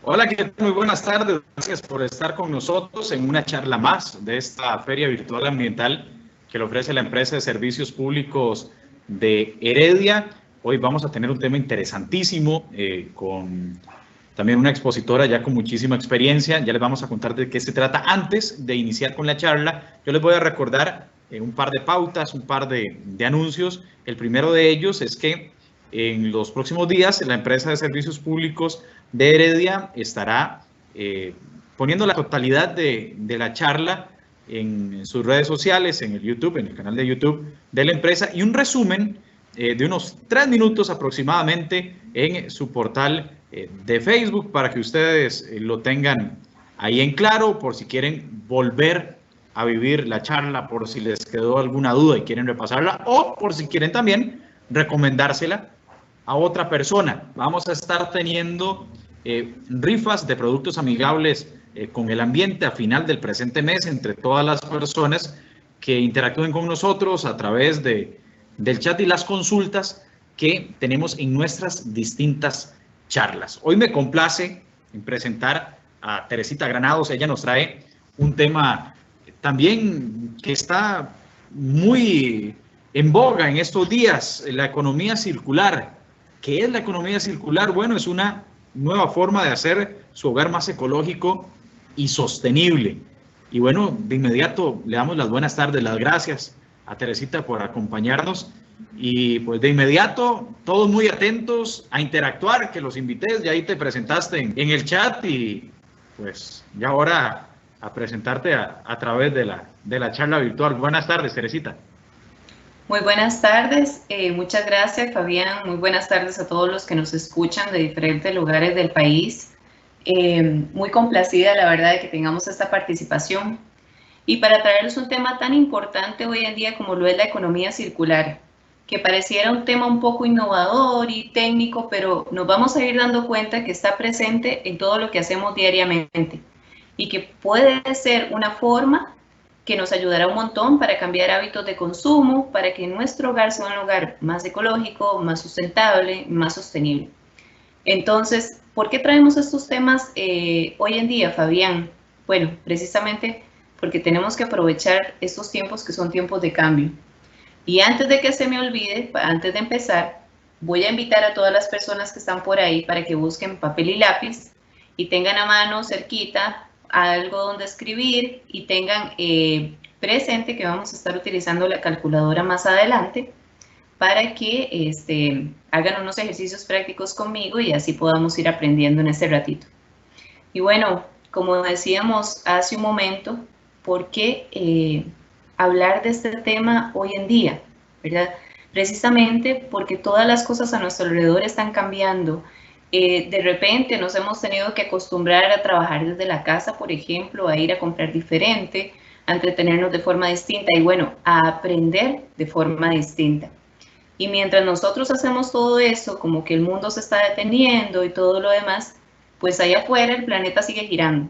Hola, ¿qué tal? Muy buenas tardes. Gracias por estar con nosotros en una charla más de esta Feria Virtual Ambiental que le ofrece la empresa de servicios públicos de Heredia. Hoy vamos a tener un tema interesantísimo con también una expositora ya con muchísima experiencia. Ya les vamos a contar de qué se trata. Antes de iniciar con la charla, yo les voy a recordar un par de pautas, un par de anuncios. El primero de ellos es que en los próximos días la empresa de servicios públicos de Heredia estará poniendo la totalidad de la charla en sus redes sociales, en el YouTube, en el canal de YouTube de la empresa, y un resumen de unos 3 minutos aproximadamente en su portal de Facebook para que ustedes lo tengan ahí en claro, por si quieren volver a vivir la charla, por si les quedó alguna duda y quieren repasarla, o por si quieren también recomendársela a otra persona. Vamos a estar teniendo rifas de productos amigables con el ambiente a final del presente mes entre todas las personas que interactúen con nosotros a través del chat y las consultas que tenemos en nuestras distintas charlas. Hoy me complace en presentar a Teresita Granados. Ella nos trae un tema también que está muy en boga en estos días, la economía circular. ¿Qué es la economía circular? Bueno, es una nueva forma de hacer su hogar más ecológico y sostenible. Y bueno, de inmediato le damos las buenas tardes, las gracias a Teresita por acompañarnos. Y pues de inmediato, todos muy atentos a interactuar, que los invité, ya ahí te presentaste en el chat y pues ya ahora a presentarte a través de la charla virtual. Buenas tardes, Teresita. Muy buenas tardes, muchas gracias Fabián, muy buenas tardes a todos los que nos escuchan de diferentes lugares del país. Muy complacida la verdad de que tengamos esta participación y para traerles un tema tan importante hoy en día como lo es la economía circular, que pareciera un tema un poco innovador y técnico, pero nos vamos a ir dando cuenta que está presente en todo lo que hacemos diariamente y que puede ser una forma que nos ayudará un montón para cambiar hábitos de consumo, para que nuestro hogar sea un lugar más ecológico, más sustentable, más sostenible. Entonces, ¿por qué traemos estos temas hoy en día, Fabián? Bueno, precisamente porque tenemos que aprovechar estos tiempos que son tiempos de cambio. Y antes de que se me olvide, antes de empezar, voy a invitar a todas las personas que están por ahí para que busquen papel y lápiz y tengan a mano cerquita algo donde escribir y tengan presente que vamos a estar utilizando la calculadora más adelante para que hagan unos ejercicios prácticos conmigo y así podamos ir aprendiendo en este ratito. Y bueno, como decíamos hace un momento, ¿por qué hablar de este tema hoy en día? ¿Verdad? Precisamente porque todas las cosas a nuestro alrededor están cambiando. De repente nos hemos tenido que acostumbrar a trabajar desde la casa, por ejemplo, a ir a comprar diferente, a entretenernos de forma distinta y bueno, a aprender de forma distinta. Y mientras nosotros hacemos todo eso, como que el mundo se está deteniendo y todo lo demás, pues allá afuera el planeta sigue girando.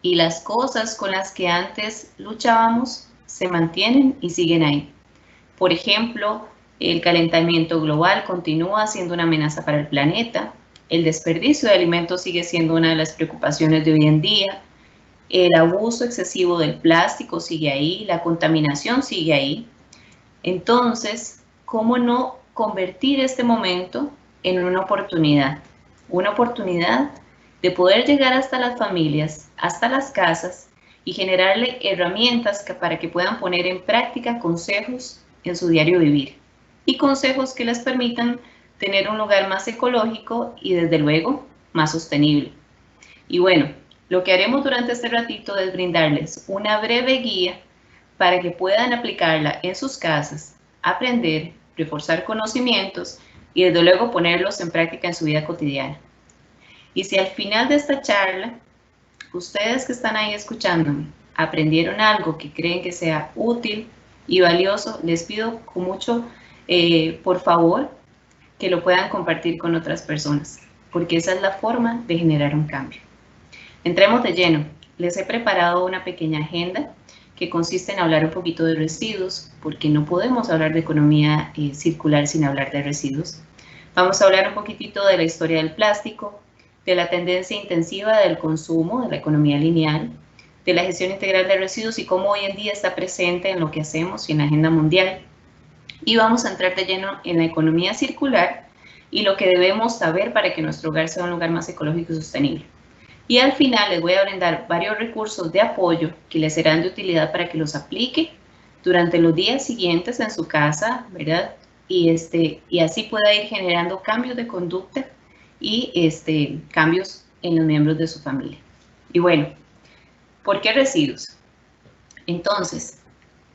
Y las cosas con las que antes luchábamos se mantienen y siguen ahí. Por ejemplo, el calentamiento global continúa siendo una amenaza para el planeta, el desperdicio de alimentos sigue siendo una de las preocupaciones de hoy en día, el abuso excesivo del plástico sigue ahí, la contaminación sigue ahí. Entonces, ¿cómo no convertir este momento en una oportunidad? Una oportunidad de poder llegar hasta las familias, hasta las casas y generarle herramientas para que puedan poner en práctica consejos en su diario vivir y consejos que les permitan tener un lugar más ecológico y desde luego más sostenible. Y bueno, lo que haremos durante este ratito es brindarles una breve guía para que puedan aplicarla en sus casas, aprender, reforzar conocimientos y desde luego ponerlos en práctica en su vida cotidiana. Y si al final de esta charla, ustedes que están ahí escuchándome, aprendieron algo que creen que sea útil y valioso, les pido con mucho, por favor, que lo puedan compartir con otras personas, porque esa es la forma de generar un cambio. Entremos de lleno. Les he preparado una pequeña agenda que consiste en hablar un poquito de residuos, porque no podemos hablar de economía circular sin hablar de residuos. Vamos a hablar un poquitito de la historia del plástico, de la tendencia intensiva del consumo, de la economía lineal, de la gestión integral de residuos y cómo hoy en día está presente en lo que hacemos y en la agenda mundial. Y vamos a entrar de lleno en la economía circular y lo que debemos saber para que nuestro hogar sea un lugar más ecológico y sostenible. Y al final les voy a brindar varios recursos de apoyo que les serán de utilidad para que los aplique durante los días siguientes en su casa, ¿verdad? Y así pueda ir generando cambios de conducta y cambios en los miembros de su familia. Y bueno, ¿por qué residuos? Entonces,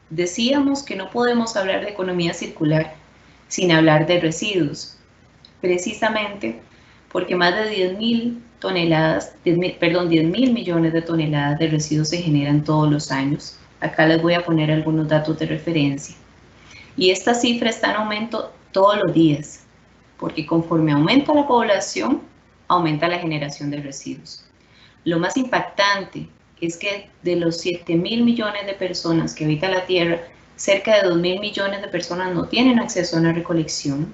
decíamos que no podemos hablar de economía circular sin hablar de residuos, precisamente porque más de 10 mil millones de toneladas de residuos se generan todos los años. Acá les voy a poner algunos datos de referencia. Y esta cifra está en aumento todos los días, porque conforme aumenta la población, aumenta la generación de residuos. Lo más impactante es que de los 7 mil millones de personas que habitan la Tierra, cerca de 2 mil millones de personas no tienen acceso a una recolección,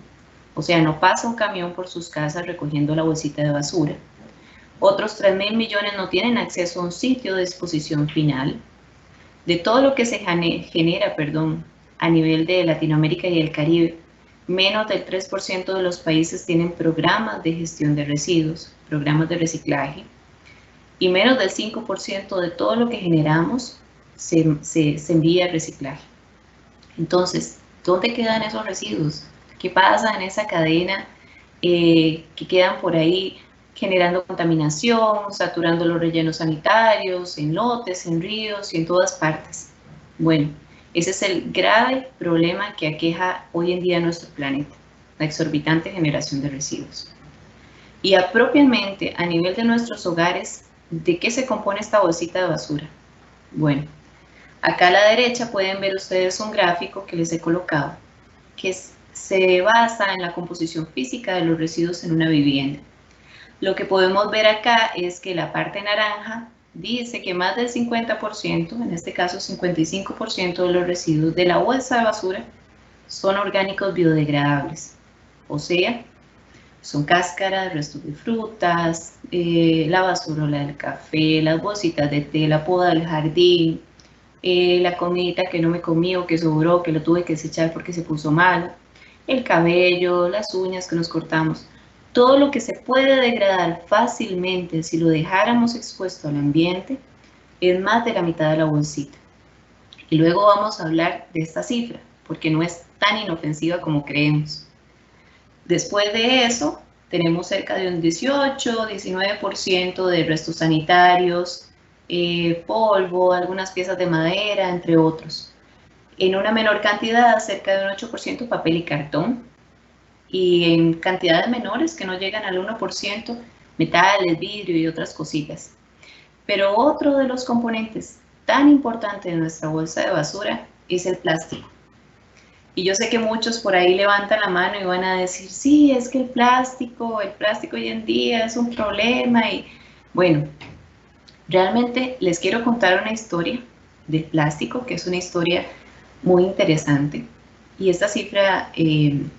o sea, no pasa un camión por sus casas recogiendo la bolsita de basura. Otros 3 mil millones no tienen acceso a un sitio de disposición final. De todo lo que se genera a nivel de Latinoamérica y el Caribe, menos del 3% de los países tienen programas de gestión de residuos, programas de reciclaje, y menos del 5% de todo lo que generamos se envía a reciclaje. Entonces, ¿dónde quedan esos residuos? ¿Qué pasa en esa cadena que quedan por ahí generando contaminación, saturando los rellenos sanitarios, en lotes, en ríos y en todas partes? Bueno, ese es el grave problema que aqueja hoy en día nuestro planeta, la exorbitante generación de residuos. Y propiamente a nivel de nuestros hogares, ¿de qué se compone esta bolsita de basura? Bueno, acá a la derecha pueden ver ustedes un gráfico que les he colocado, que se basa en la composición física de los residuos en una vivienda. Lo que podemos ver acá es que la parte naranja dice que más del 50%, en este caso 55% de los residuos de la bolsa de basura son orgánicos biodegradables, o sea, son cáscaras, restos de frutas, la basurola del café, las bolsitas de té, la poda del jardín, la comidita que no me comí o que sobró, que lo tuve que desechar porque se puso mal, el cabello, las uñas que nos cortamos. Todo lo que se puede degradar fácilmente si lo dejáramos expuesto al ambiente es más de la mitad de la bolsita. Y luego vamos a hablar de esta cifra, porque no es tan inofensiva como creemos. Después de eso, tenemos cerca de un 18-19% de restos sanitarios, polvo, algunas piezas de madera, entre otros. En una menor cantidad, cerca de un 8% papel y cartón. Y en cantidades menores que no llegan al 1%, metales, vidrio y otras cositas. Pero otro de los componentes tan importantes de nuestra bolsa de basura es el plástico. Y yo sé que muchos por ahí levantan la mano y van a decir, sí, es que el plástico hoy en día es un problema. Y bueno, realmente les quiero contar una historia del plástico, que es una historia muy interesante. Y esta cifra, del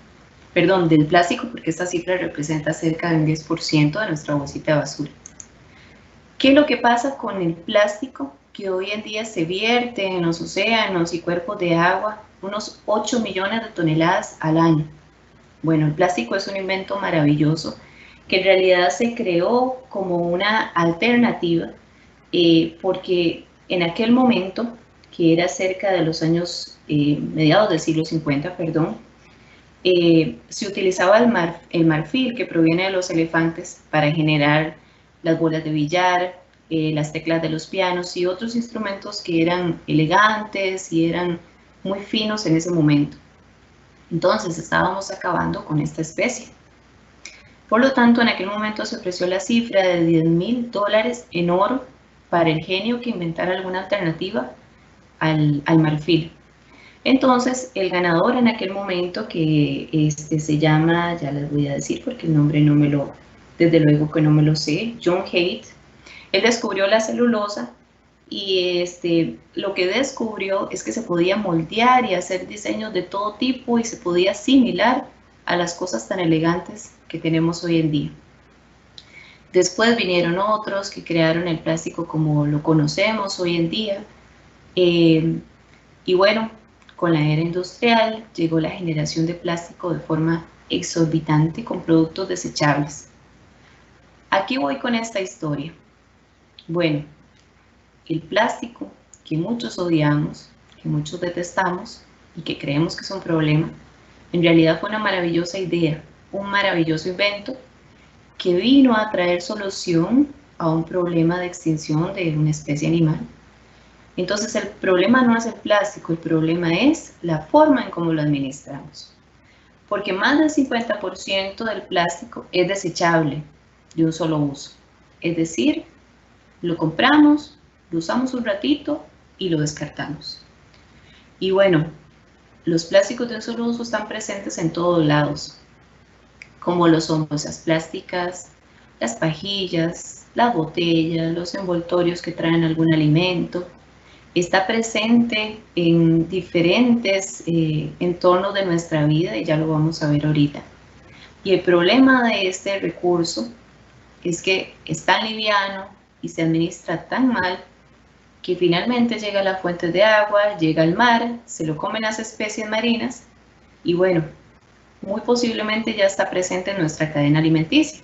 plástico, porque esta cifra representa cerca de un 10% de nuestra bolsita de basura. ¿Qué es lo que pasa con el plástico que hoy en día se vierte en los océanos y cuerpos de agua? Unos 8 millones de toneladas al año. Bueno, el plástico es un invento maravilloso que en realidad se creó como una alternativa porque en aquel momento, que era cerca de los años mediados del siglo 50, se utilizaba el marfil que proviene de los elefantes para generar las bolas de billar, las teclas de los pianos y otros instrumentos que eran elegantes y eran muy finos en ese momento. Entonces estábamos acabando con esta especie. Por lo tanto, en aquel momento se ofreció la cifra de $10.000 en oro para el genio que inventara alguna alternativa al marfil. Entonces, el ganador en aquel momento, que se llama, ya les voy a decir porque el nombre desde luego que no me lo sé, John Haidt, él descubrió la celulosa y lo que descubrió es que se podía moldear y hacer diseños de todo tipo y se podía asimilar a las cosas tan elegantes que tenemos hoy en día. Después vinieron otros que crearon el plástico como lo conocemos hoy en día. Y bueno, con la era industrial llegó la generación de plástico de forma exorbitante con productos desechables. Aquí voy con esta historia. Bueno, el plástico que muchos odiamos, que muchos detestamos y que creemos que es un problema, en realidad fue una maravillosa idea, un maravilloso invento que vino a traer solución a un problema de extinción de una especie animal. Entonces el problema no es el plástico, el problema es la forma en cómo lo administramos. Porque más del 50% del plástico es desechable de un solo uso. Es decir, lo compramos, lo usamos un ratito y lo descartamos. Y bueno, los plásticos de un solo uso están presentes en todos lados, como lo son bolsas plásticas, las pajillas, las botellas, los envoltorios que traen algún alimento. Está presente en diferentes entornos de nuestra vida y ya lo vamos a ver ahorita. Y el problema de este recurso es que es tan liviano y se administra tan mal que finalmente llega a las fuentes de agua, llega al mar, se lo comen las especies marinas y bueno, muy posiblemente ya está presente en nuestra cadena alimenticia,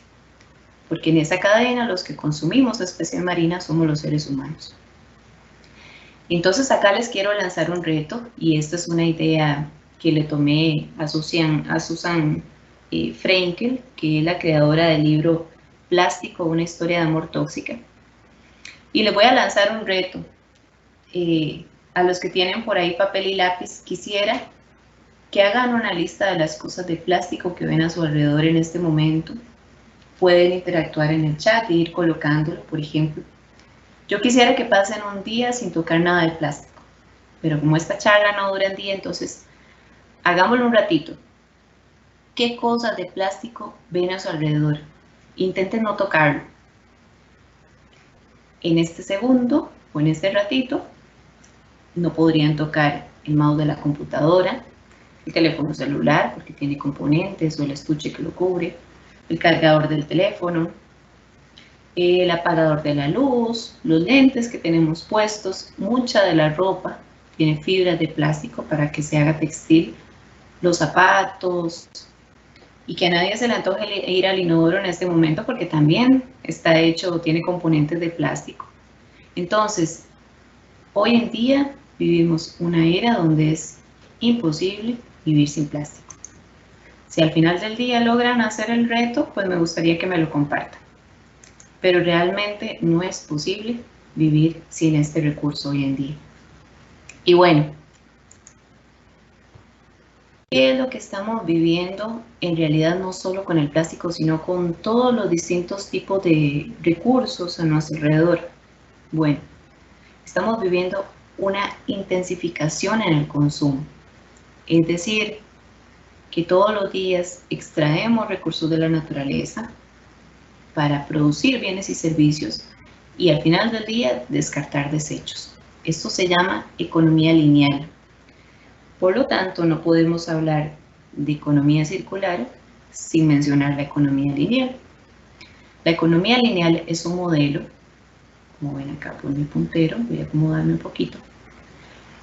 porque en esa cadena los que consumimos especies marinas somos los seres humanos. Entonces acá les quiero lanzar un reto y esta es una idea que le tomé a Susan Freinkel, que es la creadora del libro Plástico, una historia de amor tóxica. Y les voy a lanzar un reto. A los que tienen por ahí papel y lápiz, quisiera que hagan una lista de las cosas de plástico que ven a su alrededor en este momento. Pueden interactuar en el chat e ir colocándolo, por ejemplo. Yo quisiera que pasen un día sin tocar nada de plástico, pero como esta charla no dura un día, entonces hagámoslo un ratito. ¿Qué cosas de plástico ven a su alrededor? Intenten no tocarlo. En este segundo o en este ratito, no podrían tocar el mouse de la computadora, el teléfono celular porque tiene componentes o el estuche que lo cubre, el cargador del teléfono, el apagador de la luz, los lentes que tenemos puestos, mucha de la ropa tiene fibras de plástico para que se haga textil, los zapatos, y que a nadie se le antoje ir al inodoro en este momento porque también está hecho o tiene componentes de plástico. Entonces, hoy en día vivimos una era donde es imposible vivir sin plástico. Si al final del día logran hacer el reto, pues me gustaría que me lo compartan. Pero realmente no es posible vivir sin este recurso hoy en día. Y bueno, ¿qué es lo que estamos viviendo en realidad no solo con el plástico, sino con todos los distintos tipos de recursos a nuestro alrededor? Bueno, estamos viviendo una intensificación en el consumo. Es decir, que todos los días extraemos recursos de la naturaleza para producir bienes y servicios y al final del día descartar desechos. Esto se llama economía lineal. Por lo tanto, no podemos hablar de economía circular sin mencionar la economía lineal. La economía lineal es un modelo, como ven acá por mi puntero, voy a acomodarme un poquito.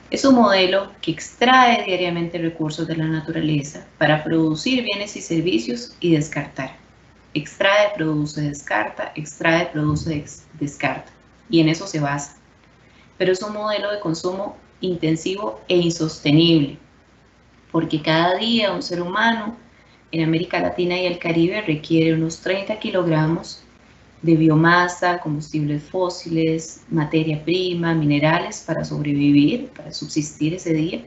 Es un modelo que extrae diariamente recursos de la naturaleza para producir bienes y servicios y descartar. Extrae, produce, descarta, extrae, produce, descarta. Y en eso se basa. Pero es un modelo de consumo intensivo e insostenible, porque cada día un ser humano en América Latina y el Caribe requiere unos 30 kilogramos de biomasa, combustibles fósiles, materia prima, minerales para sobrevivir, para subsistir ese día.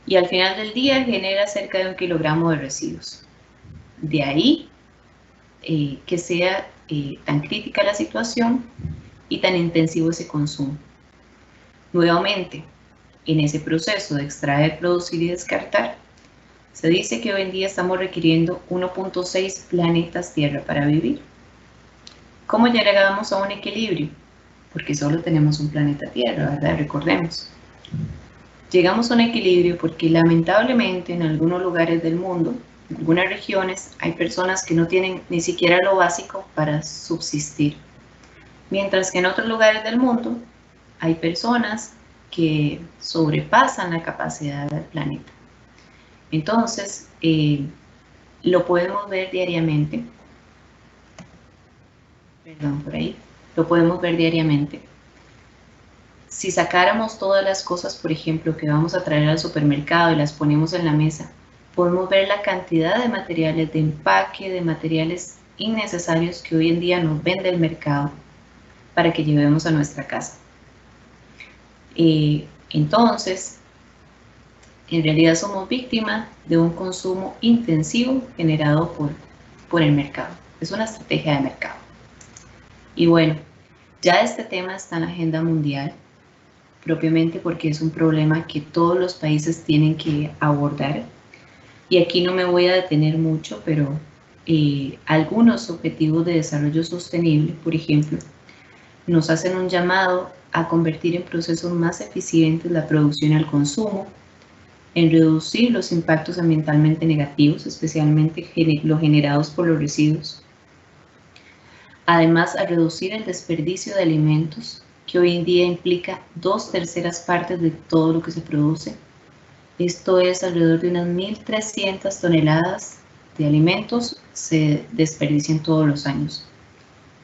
Y al final del día genera cerca de 1 kilogramo de residuos. De ahí que sea tan crítica la situación y tan intensivo ese consumo. Nuevamente, en ese proceso de extraer, producir y descartar, se dice que hoy en día estamos requiriendo 1.6 planetas Tierra para vivir. ¿Cómo llegamos a un equilibrio? porque solo tenemos un planeta Tierra, ¿verdad? Recordemos. Llegamos a un equilibrio porque lamentablemente en algunos lugares del mundo, en algunas regiones, hay personas que no tienen ni siquiera lo básico para subsistir. Mientras que en otros lugares del mundo hay personas que sobrepasan la capacidad del planeta. Entonces, lo podemos ver diariamente. Perdón, por ahí. Lo podemos ver diariamente. Si sacáramos todas las cosas, por ejemplo, que vamos a traer al supermercado y las ponemos en la mesa, podemos ver la cantidad de materiales de empaque, de materiales innecesarios que hoy en día nos vende el mercado para que llevemos a nuestra casa. Entonces, en realidad somos víctimas de un consumo intensivo generado por el mercado. Es una estrategia de mercado. Y bueno, ya este tema está en la agenda mundial, propiamente porque es un problema que todos los países tienen que abordar. Y aquí no me voy a detener mucho, pero algunos objetivos de desarrollo sostenible, por ejemplo, nos hacen un llamado a convertir en procesos más eficientes la producción y el consumo, en reducir los impactos ambientalmente negativos, especialmente los generados por los residuos. Además, a reducir el desperdicio de alimentos, que hoy en día implica 2/3 partes de todo lo que se produce. Esto es alrededor de unas 1.300 toneladas de alimentos se desperdician todos los años.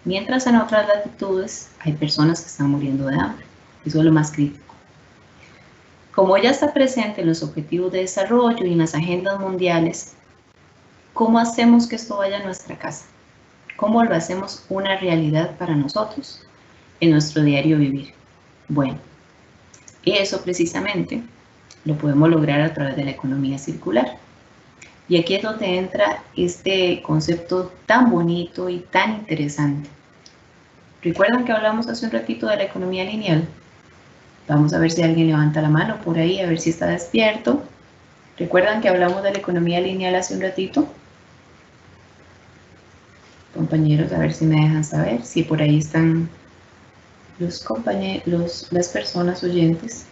Mientras en otras latitudes hay personas que están muriendo de hambre. Eso es lo más crítico. Como ya está presente en los objetivos de desarrollo y en las agendas mundiales, ¿cómo hacemos que esto vaya a nuestra casa? ¿Cómo lo hacemos una realidad para nosotros en nuestro diario vivir? Bueno, eso precisamente lo podemos lograr a través de la economía circular. Y aquí es donde entra este concepto tan bonito y tan interesante. ¿Recuerdan que hablamos hace un ratito de la economía lineal? Vamos a ver si alguien levanta la mano por ahí, a ver si está despierto. ¿Recuerdan que hablamos de la economía lineal hace un ratito? Compañeros, a ver si me dejan saber si por ahí están los compañeros, las personas oyentes.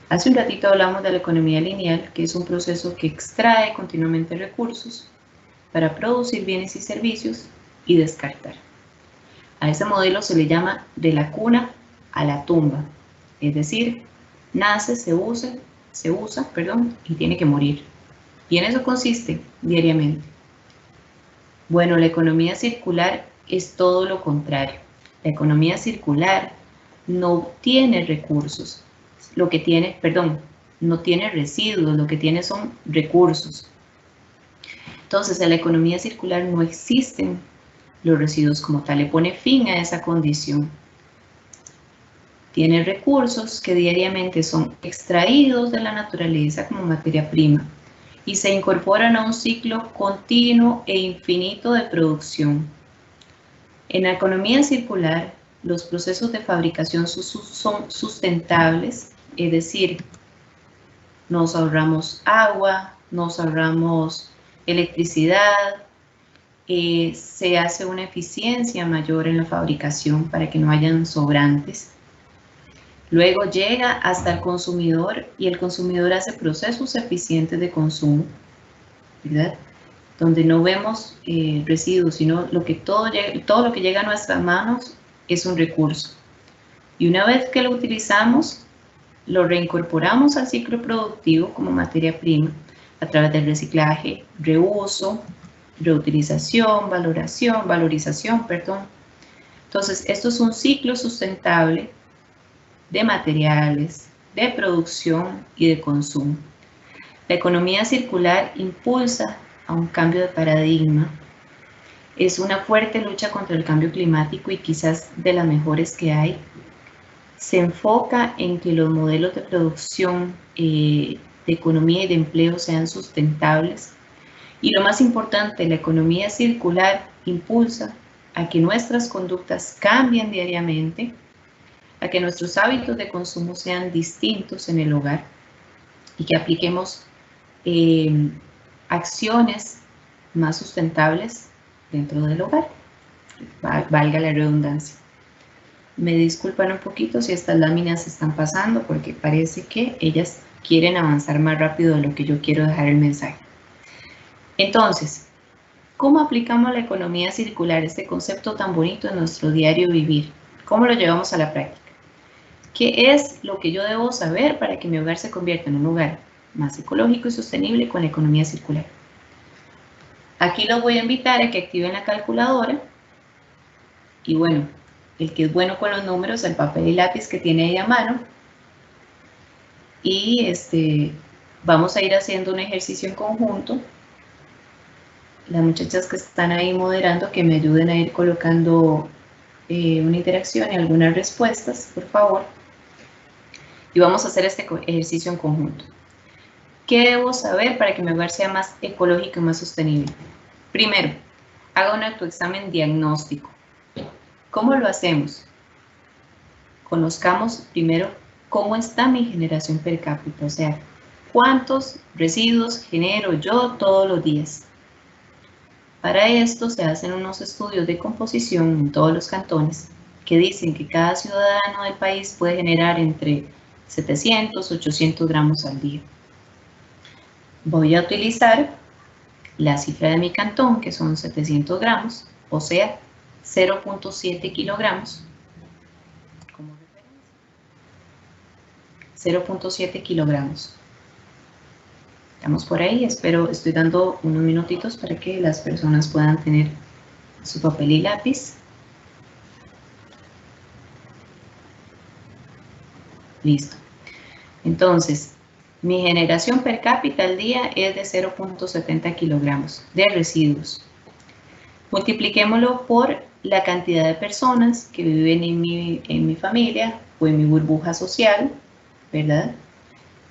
Hace un ratito hablamos de la economía lineal, que es un proceso que extrae continuamente recursos para producir bienes y servicios y descartar. A ese modelo se le llama de la cuna a la tumba, es decir, nace, se usa, y tiene que morir. Y en eso consiste diariamente. Bueno, la economía circular es todo lo contrario. La economía circular no tiene recursos, no tiene residuos, lo que tiene son recursos. Entonces, en la economía circular no existen los residuos como tal, le pone fin a esa condición. Tiene recursos que diariamente son extraídos de la naturaleza como materia prima y se incorporan a un ciclo continuo e infinito de producción. En la economía circular, los procesos de fabricación son sustentables, es decir, nos ahorramos agua, nos ahorramos electricidad, se hace una eficiencia mayor en la fabricación para que no hayan sobrantes. Luego llega hasta el consumidor y el consumidor hace procesos eficientes de consumo, ¿verdad? Donde no vemos residuos, sino todo lo que llega a nuestras manos es un recurso. Y una vez que lo utilizamos, lo reincorporamos al ciclo productivo como materia prima a través del reciclaje, reuso, reutilización, valorización. Entonces, esto es un ciclo sustentable de materiales, de producción y de consumo. La economía circular impulsa a un cambio de paradigma. Es una fuerte lucha contra el cambio climático y quizás de las mejores que hay. Se enfoca en que los modelos de producción, de economía y de empleo sean sustentables. Y lo más importante, la economía circular impulsa a que nuestras conductas cambien diariamente, a que nuestros hábitos de consumo sean distintos en el hogar y que apliquemos acciones más sustentables dentro del hogar, valga la redundancia. Me disculpan un poquito si estas láminas se están pasando porque parece que ellas quieren avanzar más rápido de lo que yo quiero dejar el mensaje. Entonces, ¿cómo aplicamos la economía circular, este concepto tan bonito en nuestro diario vivir? ¿Cómo lo llevamos a la práctica? ¿Qué es lo que yo debo saber para que mi hogar se convierta en un lugar más ecológico y sostenible con la economía circular? Aquí los voy a invitar a que activen la calculadora y bueno, el que es bueno con los números, el papel y lápiz que tiene ahí a mano, y vamos a ir haciendo un ejercicio en conjunto. Las muchachas que están ahí moderando, que me ayuden a ir colocando una interacción y algunas respuestas, por favor. Y vamos a hacer este ejercicio en conjunto. ¿Qué debo saber para que mi hogar sea más ecológico y más sostenible? Primero, haga un autoexamen diagnóstico. ¿Cómo lo hacemos? Conozcamos primero cómo está mi generación per cápita, o sea, cuántos residuos genero yo todos los días. Para esto se hacen unos estudios de composición en todos los cantones que dicen que cada ciudadano del país puede generar entre 700 y 800 gramos al día. Voy a utilizar la cifra de mi cantón, que son 700 gramos, o sea, 0.7 kilogramos, como referencia. 0.7 kilogramos. Estamos por ahí, estoy dando unos minutitos para que las personas puedan tener su papel y lápiz. Listo. Entonces, mi generación per cápita al día es de 0.70 kilogramos de residuos. Multipliquémoslo por la cantidad de personas que viven en mi familia o en mi burbuja social, ¿verdad?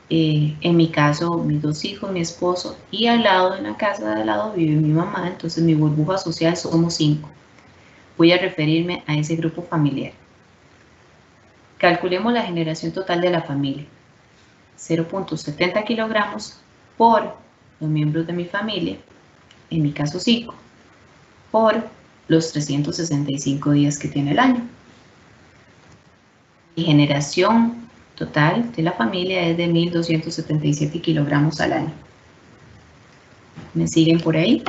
En mi caso, mis dos hijos, mi esposo, y al lado, en la casa de al lado, vive mi mamá, entonces mi burbuja social somos 5. Voy a referirme a ese grupo familiar. Calculemos la generación total de la familia. 0.70 kilogramos por los miembros de mi familia, en mi caso 5, por los 365 días que tiene el año. Mi generación total de la familia es de 1.277 kilogramos al año. ¿Me siguen por ahí?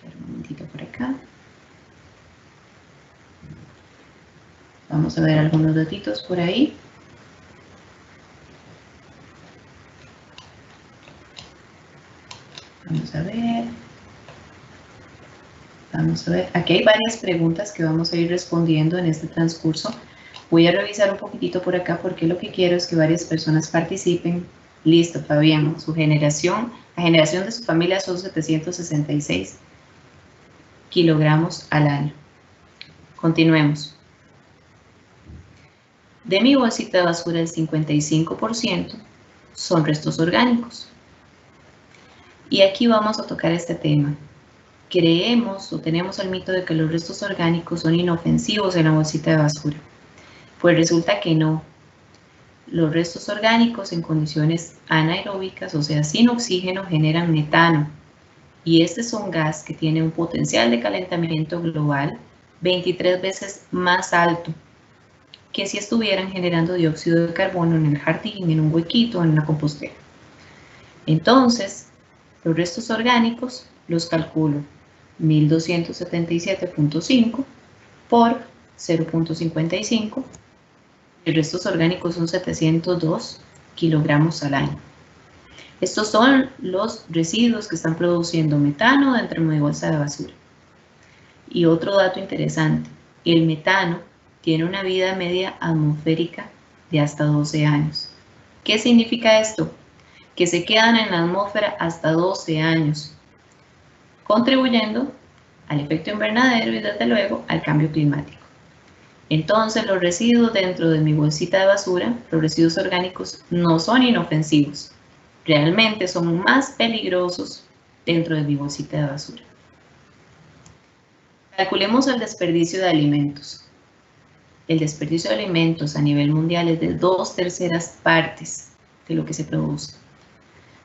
Un momentito por acá. Vamos a ver algunos datitos por ahí. Vamos a ver. Vamos a ver. Aquí hay varias preguntas que vamos a ir respondiendo en este transcurso. Voy a revisar un poquitito por acá porque lo que quiero es que varias personas participen. Listo, Fabián. Su generación, la generación de su familia son 766 kilogramos al año. Continuemos. De mi bolsita de basura, el 55% son restos orgánicos. Y aquí vamos a tocar este tema. Creemos o tenemos el mito de que los restos orgánicos son inofensivos en la bolsita de basura. Pues resulta que no. Los restos orgánicos en condiciones anaeróbicas, o sea, sin oxígeno, generan metano. Y este es un gas que tiene un potencial de calentamiento global 23 veces más alto que si estuvieran generando dióxido de carbono en el jardín, en un huequito, en una compostera. Entonces, los restos orgánicos los calculo 1277.5 por 0.55. Los restos orgánicos son 702 kilogramos al año. Estos son los residuos que están produciendo metano dentro de mi bolsa de basura. Y otro dato interesante, el metano tiene una vida media atmosférica de hasta 12 años. ¿Qué significa esto? Que se quedan en la atmósfera hasta 12 años, contribuyendo al efecto invernadero y desde luego al cambio climático. Entonces los residuos dentro de mi bolsita de basura, los residuos orgánicos, no son inofensivos. Realmente son más peligrosos dentro de mi bolsita de basura. Calculemos el desperdicio de alimentos. El desperdicio de alimentos a nivel mundial es de 2/3 partes de lo que se produce.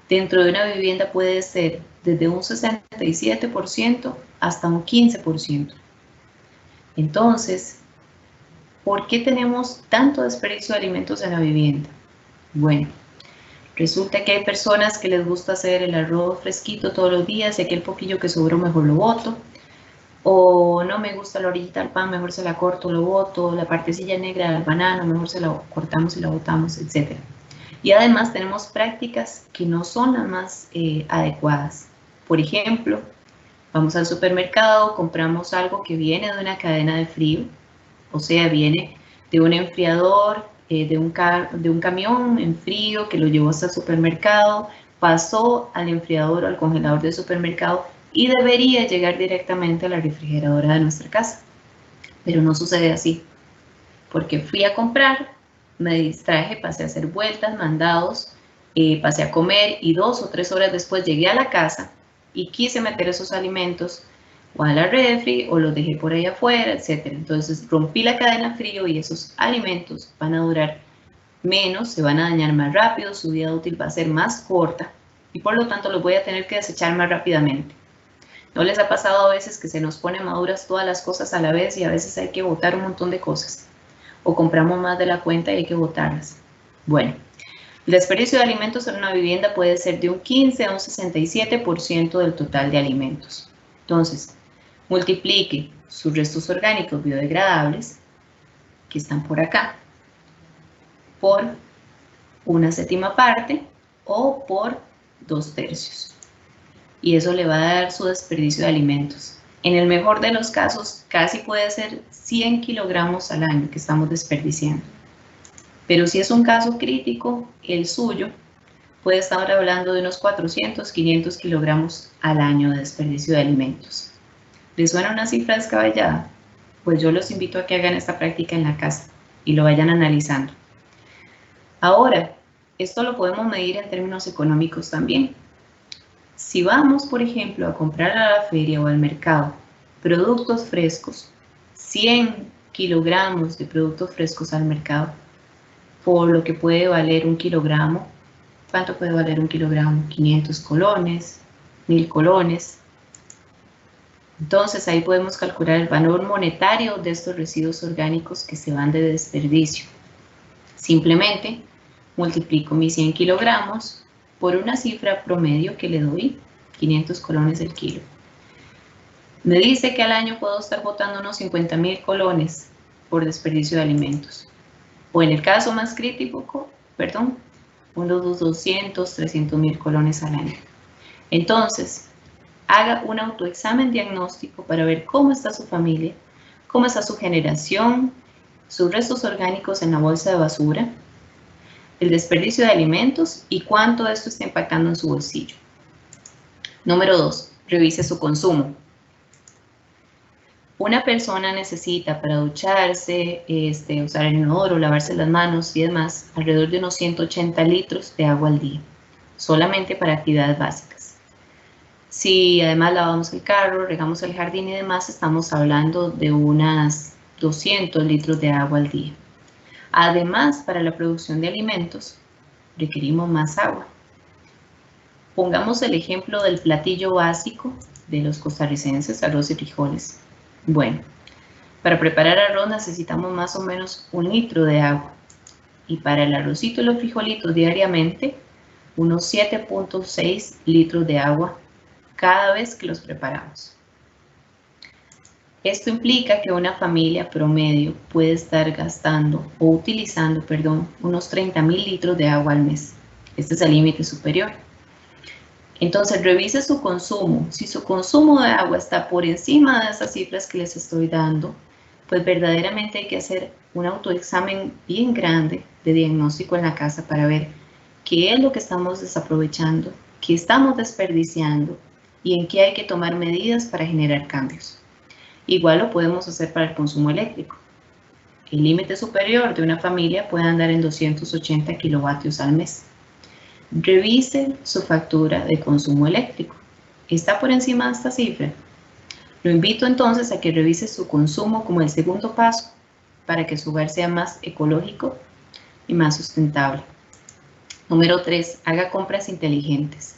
Dentro de una vivienda puede ser desde un 67% hasta un 15%. Entonces, ¿por qué tenemos tanto desperdicio de alimentos en la vivienda? Bueno, resulta que hay personas que les gusta hacer el arroz fresquito todos los días y aquel poquillo que sobró mejor lo boto. O no me gusta la orillita del pan, mejor se la corto, lo boto. La partecilla negra del banano, mejor se la cortamos y la botamos, etc. Y además tenemos prácticas que no son las más adecuadas. Por ejemplo, vamos al supermercado, compramos algo que viene de una cadena de frío, o sea, viene de un enfriador, de un camión en frío que lo llevó hasta el supermercado, pasó al enfriador o al congelador del supermercado y debería llegar directamente a la refrigeradora de nuestra casa. Pero no sucede así, porque fui a comprar, me distraje, pasé a hacer vueltas, mandados, pasé a comer y 2 o 3 horas después llegué a la casa y quise meter esos alimentos o a la refri o los dejé por ahí afuera, etc. Entonces rompí la cadena frío y esos alimentos van a durar menos, se van a dañar más rápido, su vida útil va a ser más corta y por lo tanto los voy a tener que desechar más rápidamente. ¿No les ha pasado a veces que se nos ponen maduras todas las cosas a la vez y a veces hay que botar un montón de cosas? O compramos más de la cuenta y hay que botarlas. Bueno, el desperdicio de alimentos en una vivienda puede ser de un 15 a un 67% del total de alimentos. Entonces, multiplique sus restos orgánicos biodegradables, que están por acá, por 1/7 parte o por 2/3. Y eso le va a dar su desperdicio de alimentos. En el mejor de los casos, casi puede ser 100 kilogramos al año que estamos desperdiciando. Pero si es un caso crítico, el suyo, puede estar hablando de unos 400, 500 kilogramos al año de desperdicio de alimentos. ¿Les suena una cifra descabellada? Pues yo los invito a que hagan esta práctica en la casa y lo vayan analizando. Ahora, esto lo podemos medir en términos económicos también. Si vamos, por ejemplo, a comprar a la feria o al mercado productos frescos, 100 kilogramos de productos frescos al mercado, por lo que puede valer un kilogramo. ¿Cuánto puede valer un kilogramo? 500 colones, 1000 colones. Entonces ahí podemos calcular el valor monetario de estos residuos orgánicos que se van de desperdicio. Simplemente multiplico mis 100 kilogramos por una cifra promedio que le doy, 500 colones el kilo. Me dice que al año puedo estar botando unos 50.000 colones por desperdicio de alimentos. O en el caso más crítico, unos 200, 300.000 colones al año. Entonces, haga un autoexamen diagnóstico para ver cómo está su familia, cómo está su generación, sus restos orgánicos en la bolsa de basura, el desperdicio de alimentos y cuánto esto está impactando en su bolsillo. Número 2, revise su consumo. Una persona necesita para ducharse, usar el inodoro, lavarse las manos y demás, alrededor de unos 180 litros de agua al día, solamente para actividades básicas. Si además lavamos el carro, regamos el jardín y demás, estamos hablando de unas 200 litros de agua al día. Además, para la producción de alimentos, requerimos más agua. Pongamos el ejemplo del platillo básico de los costarricenses, arroz y frijoles. Bueno, para preparar arroz necesitamos más o menos 1 litro de agua. Y para el arrocito y los frijolitos diariamente, unos 7.6 litros de agua cada vez que los preparamos. Esto implica que una familia promedio puede estar gastando o utilizando, unos 30.000 litros de agua al mes. Este es el límite superior. Entonces, revise su consumo. Si su consumo de agua está por encima de esas cifras que les estoy dando, pues verdaderamente hay que hacer un autoexamen bien grande de diagnóstico en la casa para ver qué es lo que estamos desaprovechando, qué estamos desperdiciando y en qué hay que tomar medidas para generar cambios. Igual lo podemos hacer para el consumo eléctrico. El límite superior de una familia puede andar en 280 kilovatios al mes. Revise su factura de consumo eléctrico. ¿Está por encima de esta cifra? Lo invito entonces a que revise su consumo como el segundo paso para que su hogar sea más ecológico y más sustentable. Número 3, haga compras inteligentes.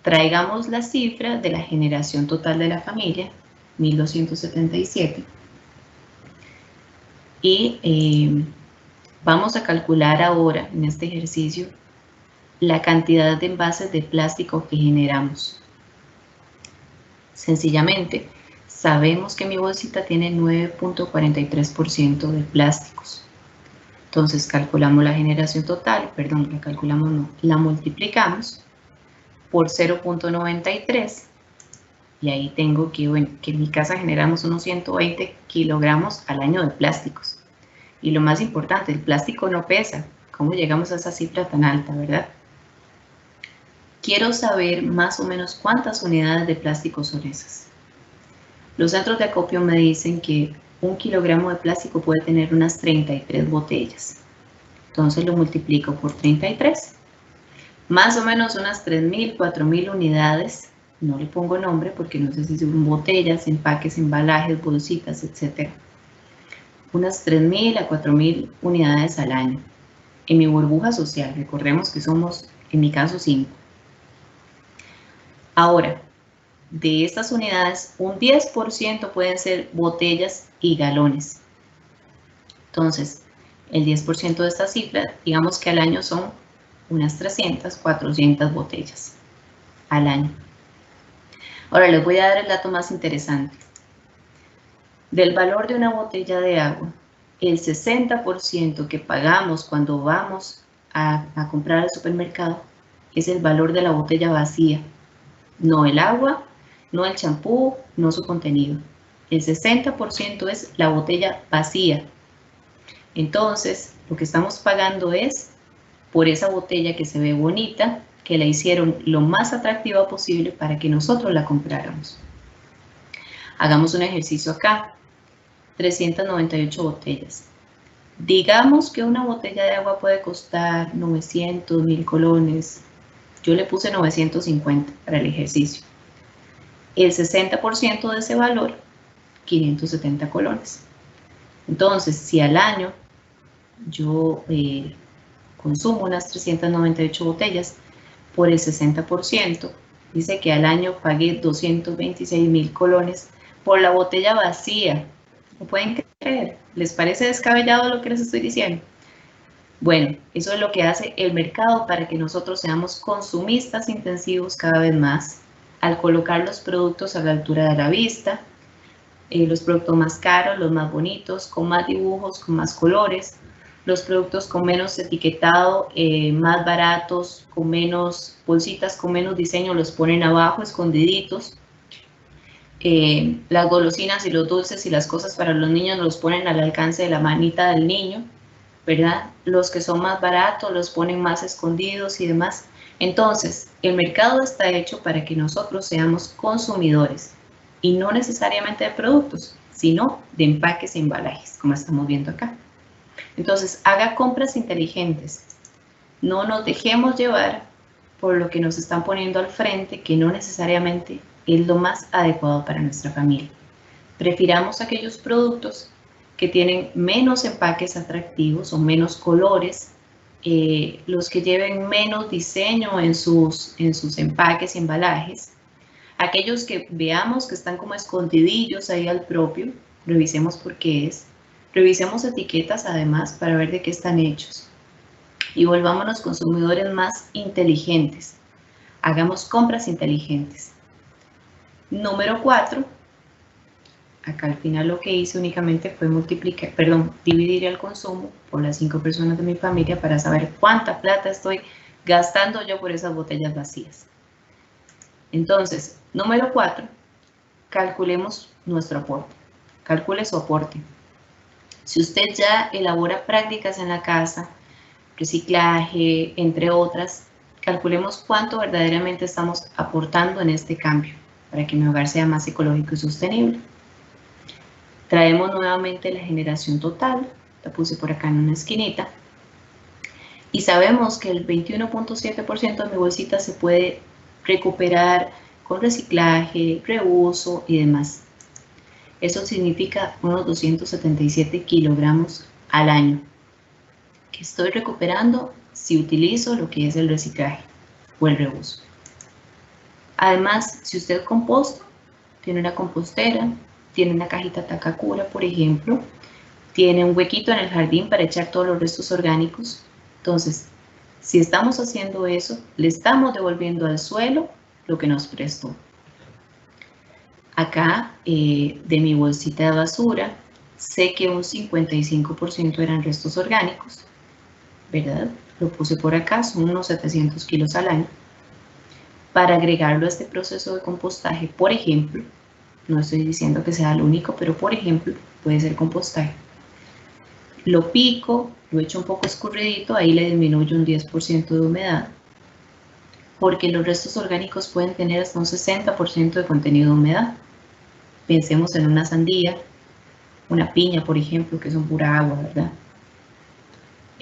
Traigamos la cifra de la generación total de la familia 1.277. Y vamos a calcular ahora en este ejercicio la cantidad de envases de plástico que generamos. Sencillamente, sabemos que mi bolsita tiene 9.43% de plásticos. Entonces calculamos la generación total, perdón, la calculamos no, la multiplicamos por 0.93 y ahí tengo que, bueno, que en mi casa generamos unos 120 kilogramos al año de plásticos. Y lo más importante, el plástico no pesa. ¿Cómo llegamos a esa cifra tan alta, verdad? Quiero saber más o menos cuántas unidades de plástico son esas. Los centros de acopio me dicen que 1 kilogramo de plástico puede tener unas 33 botellas. Entonces lo multiplico por 33. Más o menos unas 3.000, 4.000 unidades. No le pongo nombre porque no sé si son botellas, empaques, embalajes, bolsitas, etc. Unas 3.000 a 4.000 unidades al año. En mi burbuja social, recordemos que somos, en mi caso, 5. Ahora, de estas unidades, un 10% pueden ser botellas y galones. Entonces, el 10% de esta cifra, digamos que al año son unas 300, 400 botellas al año. Ahora les voy a dar el dato más interesante. Del valor de una botella de agua, el 60% que pagamos cuando vamos a comprar al supermercado es el valor de la botella vacía. No el agua, no el champú, no su contenido. El 60% es la botella vacía. Entonces, lo que estamos pagando es por esa botella que se ve bonita, que la hicieron lo más atractiva posible para que nosotros la compráramos. Hagamos un ejercicio acá. 398 botellas. Digamos que una botella de agua puede costar 900, 1.000 colones. Yo le puse 950 para el ejercicio. El 60% de ese valor, 570 colones. Entonces, si al año yo consumo unas 398 botellas, por el 60%, dice que al año pagué 226.000 colones por la botella vacía. ¿No pueden creer? ¿Les parece descabellado lo que les estoy diciendo? Bueno, eso es lo que hace el mercado para que nosotros seamos consumistas intensivos cada vez más, al colocar los productos a la altura de la vista, los productos más caros, los más bonitos, con más dibujos, con más colores, los productos con menos etiquetado, más baratos, con menos bolsitas, con menos diseño, los ponen abajo, escondiditos. Las golosinas y los dulces y las cosas para los niños los ponen al alcance de la manita del niño, ¿verdad? Los que son más baratos los ponen más escondidos y demás. Entonces, el mercado está hecho para que nosotros seamos consumidores y no necesariamente de productos, sino de empaques y embalajes, como estamos viendo acá. Entonces, haga compras inteligentes. No nos dejemos llevar por lo que nos están poniendo al frente, que no necesariamente es lo más adecuado para nuestra familia. Prefiramos aquellos productos que tienen menos empaques atractivos o menos colores, los que lleven menos diseño en sus empaques y embalajes, aquellos que veamos que están como escondidillos ahí al propio, revisemos por qué es, revisemos etiquetas además para ver de qué están hechos y volvámonos consumidores más inteligentes, hagamos compras inteligentes. Número 4, acá al final lo que hice únicamente fue dividir el consumo por las 5 personas de mi familia para saber cuánta plata estoy gastando yo por esas botellas vacías. Entonces, número 4, calculemos nuestro aporte. Calcule su aporte. Si usted ya elabora prácticas en la casa, reciclaje, entre otras, calculemos cuánto verdaderamente estamos aportando en este cambio para que mi hogar sea más ecológico y sostenible. Traemos nuevamente la generación total, la puse por acá en una esquinita, y sabemos que el 21.7% de mi bolsita se puede recuperar con reciclaje, reuso y demás. Eso significa unos 277 kilogramos al año que estoy recuperando si utilizo lo que es el reciclaje o el reuso. Además, si usted composta, tiene una compostera, tiene una cajita Takakura, por ejemplo, tiene un huequito en el jardín para echar todos los restos orgánicos. Entonces, si estamos haciendo eso, le estamos devolviendo al suelo lo que nos prestó. Acá, de mi bolsita de basura, sé que un 55% eran restos orgánicos, ¿verdad? Lo puse por acá, son unos 700 kilos al año. Para agregarlo a este proceso de compostaje, por ejemplo, no estoy diciendo que sea lo único, pero por ejemplo, puede ser compostaje. Lo pico, lo echo un poco escurridito, ahí le disminuyo un 10% de humedad, porque los restos orgánicos pueden tener hasta un 60% de contenido de humedad. Pensemos en una sandía, una piña, por ejemplo, que son pura agua, ¿verdad?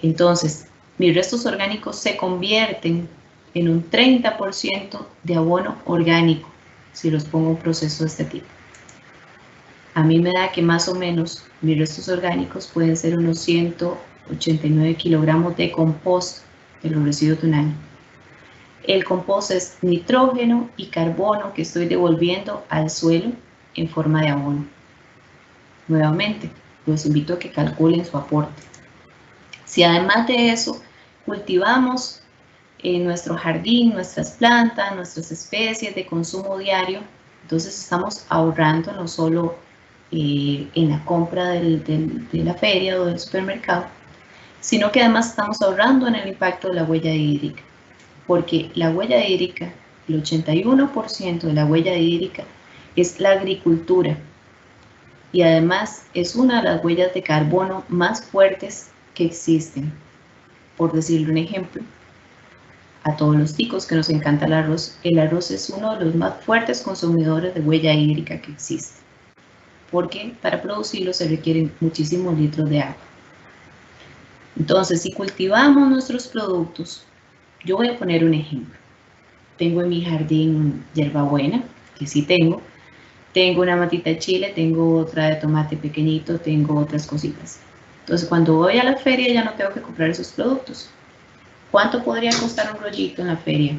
Entonces, mis restos orgánicos se convierten en un 30% de abono orgánico si los pongo en un proceso de este tipo. A mí me da que más o menos mis restos orgánicos pueden ser unos 189 kilogramos de compost de los residuos de un año. El compost es nitrógeno y carbono que estoy devolviendo al suelo en forma de abono. Nuevamente, los invito a que calculen su aporte. Si además de eso cultivamos en nuestro jardín, nuestras plantas, nuestras especies de consumo diario, entonces estamos ahorrando no solo en la compra de la feria o del supermercado, sino que además estamos ahorrando en el impacto de la huella hídrica, porque la huella hídrica, el 81% de la huella hídrica es la agricultura, y además es una de las huellas de carbono más fuertes que existen. Por decirle un ejemplo, a todos los ticos que nos encanta el arroz es uno de los más fuertes consumidores de huella hídrica que existe, porque para producirlo se requieren muchísimos litros de agua. Entonces, si cultivamos nuestros productos, yo voy a poner un ejemplo. Tengo en mi jardín hierbabuena, que sí tengo una matita de chile, tengo otra de tomate pequeñito, tengo otras cositas. Entonces, cuando voy a la feria ya no tengo que comprar esos productos. ¿Cuánto podría costar un rollito en la feria?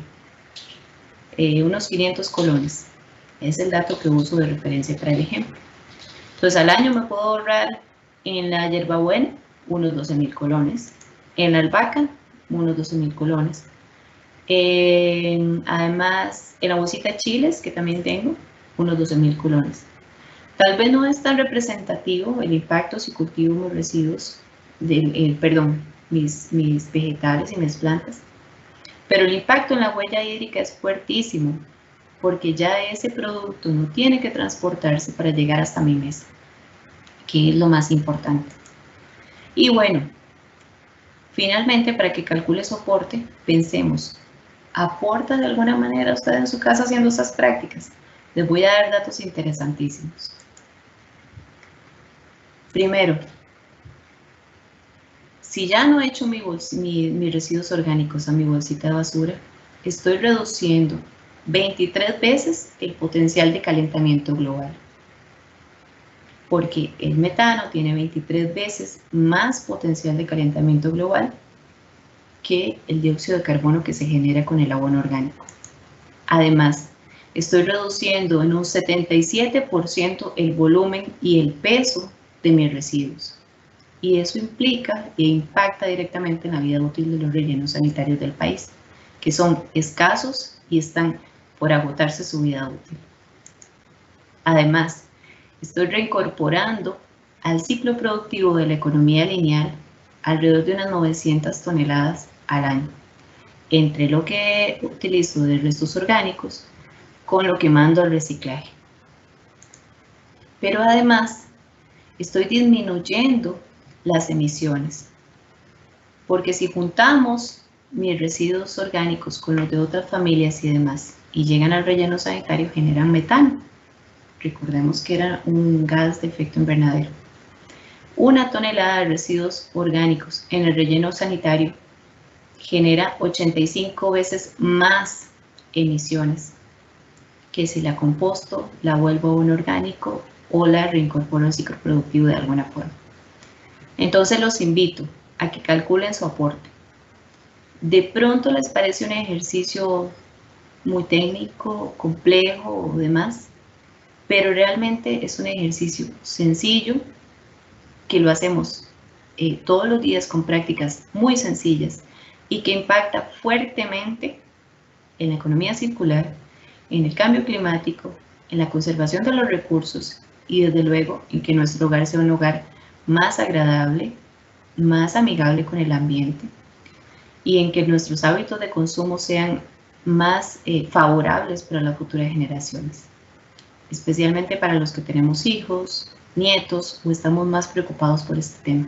Unos 500 colones. Es el dato que uso de referencia para el ejemplo. Entonces, al año me puedo ahorrar en la hierbabuena unos 12.000 colones. En la albahaca, unos 12.000 colones. Además, en la bolsita de chiles, que también tengo, unos 12.000 colones. Tal vez no es tan representativo el impacto si cultivo mis residuos, mis vegetales y mis plantas, pero el impacto en la huella hídrica es fuertísimo, porque ya ese producto no tiene que transportarse para llegar hasta mi mesa, que es lo más importante. Y bueno, finalmente, para que calcule su aporte, pensemos, ¿aporta de alguna manera usted en su casa haciendo estas prácticas? Les voy a dar datos interesantísimos. Primero, si ya no he hecho mis residuos orgánicos a mi bolsita de basura, estoy reduciendo 23 veces el potencial de calentamiento global. Porque el metano tiene 23 veces más potencial de calentamiento global que el dióxido de carbono que se genera con el abono orgánico. Además, estoy reduciendo en un 77% el volumen y el peso de mis residuos. Y eso implica e impacta directamente en la vida útil de los rellenos sanitarios del país, que son escasos y están por agotarse su vida útil. Además, estoy reincorporando al ciclo productivo de la economía lineal alrededor de unas 900 toneladas al año, entre lo que utilizo de restos orgánicos con lo que mando al reciclaje. Pero además, estoy disminuyendo las emisiones, porque si juntamos mis residuos orgánicos con los de otras familias y demás y llegan al relleno sanitario, generan metano. Recordemos que era un gas de efecto invernadero. Una tonelada de residuos orgánicos en el relleno sanitario genera 85 veces más emisiones que si la composto, la vuelvo a un orgánico o la reincorporo al ciclo productivo de alguna forma. Entonces los invito a que calculen su aporte. De pronto les parece un ejercicio muy técnico, complejo o demás. pero realmente es un ejercicio sencillo que lo hacemos todos los días con prácticas muy sencillas y que impacta fuertemente en la economía circular, en el cambio climático, en la conservación de los recursos y desde luego en que nuestro hogar sea un hogar más agradable, más amigable con el ambiente y en que nuestros hábitos de consumo sean más favorables para las futuras generaciones, especialmente para los que tenemos hijos, nietos o estamos más preocupados por este tema.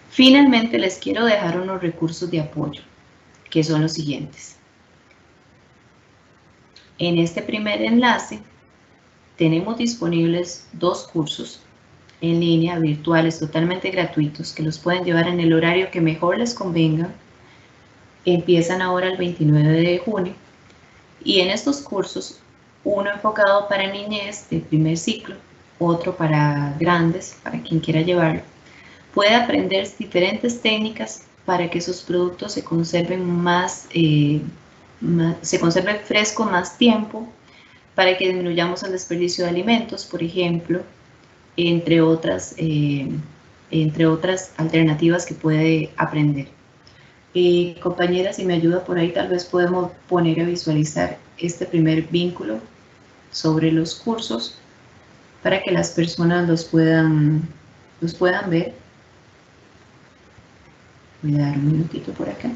Finalmente les quiero dejar unos recursos de apoyo, que son los siguientes. En este primer enlace tenemos disponibles 2 cursos en línea virtuales totalmente gratuitos que los pueden llevar en el horario que mejor les convenga. Empiezan ahora el 29 de junio y en estos cursos, uno enfocado para niñez de primer ciclo, otro para grandes, para quien quiera llevarlo, puede aprender diferentes técnicas para que sus productos se conserven se conserven frescos más tiempo, para que disminuyamos el desperdicio de alimentos, por ejemplo, entre otras alternativas que puede aprender. Compañera, si me ayuda por ahí, tal vez podemos poner a visualizar este primer vínculo sobre los cursos para que las personas los puedan ver. Voy a dar un minutito por acá.